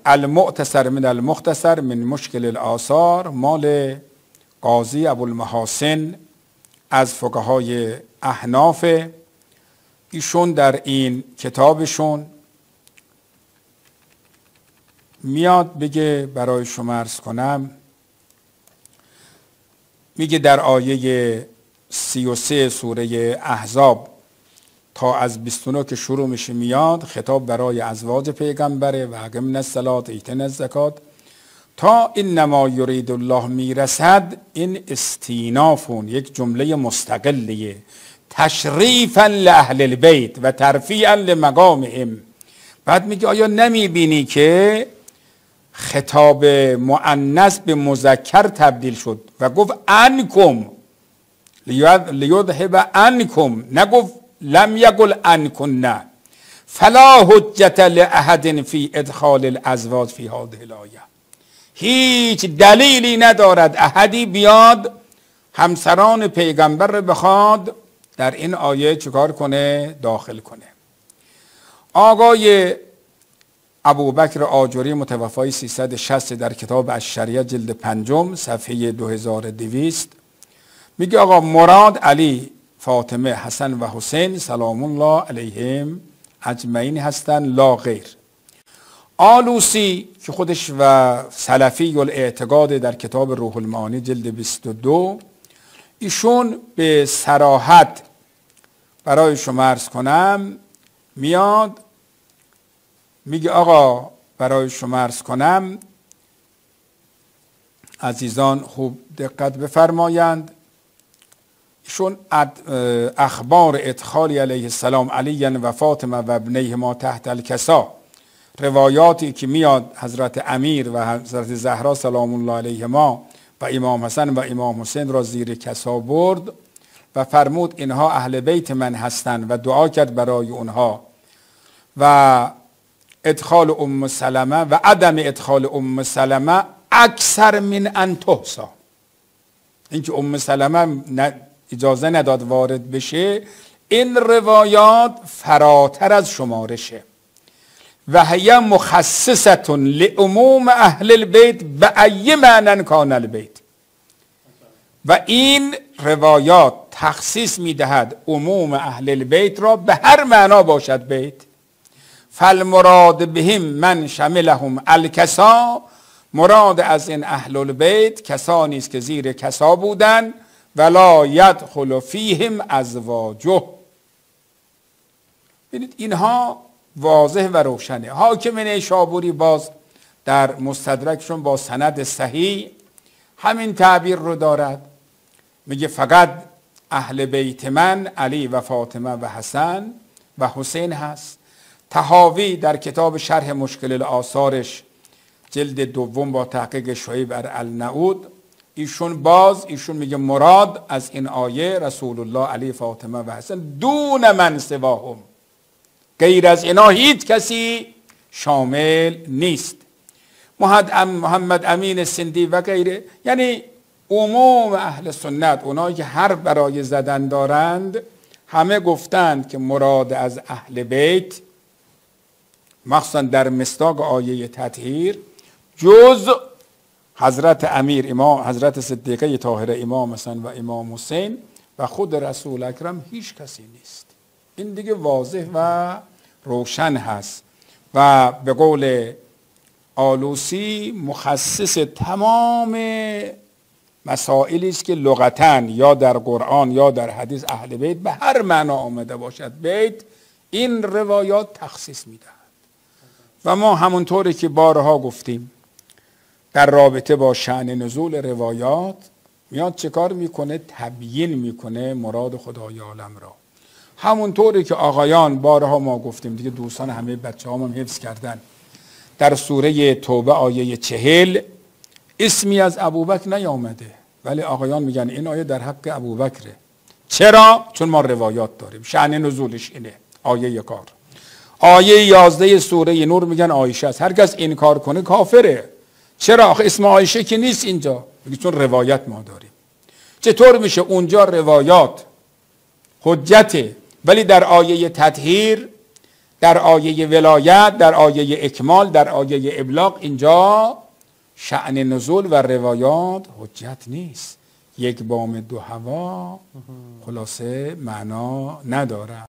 المعتصر من المختصر من مشکل الآثار مال قاضی ابوالمحاسن از فقهای احناف. ایشون در این کتابشون میاد بگه، برای شما عرض کنم، میگه در آیه 33 سوره احزاب تا از 29 که شروع میشه میاد خطاب برای ازواج پیغمبره و اقمنا الصلاة ایتینا الزکات تا انما یرید الله میرسد. این استینافون یک جمله مستقلیه، تشریفا لاهل البیت و ترفیعا لمقامهم. بعد میگه آیا نمیبینی که خطاب مؤنث به مذکر تبدیل شد و گفت انکم لیذهب انکم، نگفت لم یقل انکن. فلا حجت لاحد فی ادخال الازواج فی هذه الآیه. هیچ دلیلی ندارد احدی بیاد همسران پیغمبر رو بخواد در این آیه چیکار کنه؟ داخل کنه. آقای ابوبکر آجری متوفای 360 در کتاب الشریعه جلد 5 صفحه 2200 میگه آقا مراد علی، فاطمه، حسن و حسین سلام الله علیهم اجمعین هستن لا غیر. آلوسی که خودش و سلفی الاعتقاد در کتاب روح المعانی جلد 22 ایشون به صراحت برای شما عرض کنم میاد میگه آقا برای شما عرض کنم عزیزان خوب دقت بفرمایند. ایشون اخبار ادخال علیه السلام علی و فاطمه و ابنیهما تحت الکسا، روایاتی که میاد حضرت امیر و حضرت زهرا سلام الله علیهما و امام حسن و امام حسین را زیر کسا برد و فرمود اینها اهل بیت من هستند و دعا کرد برای اونها. و ادخال ام سلمه و عدم ادخال ام سلمه اکثر من ان تحصی، اینکه ام سلمه اجازه نداد وارد بشه، این روایات فراتر از شمارشه. و هی مخصصه لعموم اهل البیت بأی معنی کان البیت. و این روایات تخصیص میدهد عموم اهل البیت را به هر معنا باشد بیت. فالمراد بهم من شملهم الکسا، مراد از این اهل البیت کسانی است که زیر کسا بودن ولا یدخل فیهم ازواجه. ببینید اینها واضح و روشنه. حاکم نیشابوری باز در مستدرکشون با سند صحیح همین تعبیر رو دارد، میگه فقط اهل بیت من علی و فاطمه و حسن و حسین هست. طحاوی در کتاب شرح مشکل الآثارش جلد 2 با تحقیق شعیب النعود ایشون میگه مراد از این آیه رسول الله علی فاطمه و حسن دون من سواهم، غیر از اینا هیچ کسی شامل نیست. محمد امین سندی و غیره، یعنی عموم اهل سنت اونایی که هر برای زدن دارند همه گفتند که مراد از اهل بیت مخصوصا در مصداق آیه تطهیر جز حضرت امیر امام حضرت صدیقه طاهره امام حسن و امام حسین و خود رسول اکرم هیچ کسی نیست. این دیگه واضح و روشن هست و به قول آلوسی مخصص تمام مسائلی است که لغتاً یا در قرآن یا در حدیث اهل بیت به هر معنا آمده باشد بیت، این روایات تخصیص میدهد. و ما همونطوری که بارها گفتیم در رابطه با شأن نزول روایات میاد چه کار میکنه؟ تبیین میکنه مراد خدای عالم را. همونطوری که آقایان بارها ما گفتیم دیگه، دوستان همه بچه هم حفظ کردن، در سوره توبه آیه 40 اسمی از ابوبکر نیامده ولی آقایان میگن این آیه در حق ابوبکره. چرا؟ چون ما روایات داریم. شأن نزولش اینه. آیه کار آیه 11 سوره نور میگن عایشه است. هر کس این کار کنه کافره. چرا؟ آخه اسم عایشه که نیست اینجا. میگه چون روایت ما داریم. چطور میشه اونجا روایات حجته ولی در آیه تطهیر در آیه ولایت، در آیه اکمال، در آیه ابلاغ اینجا شأن نزول و روایات حجت نیست. یک بام دو هوا خلاصه معنا نداره.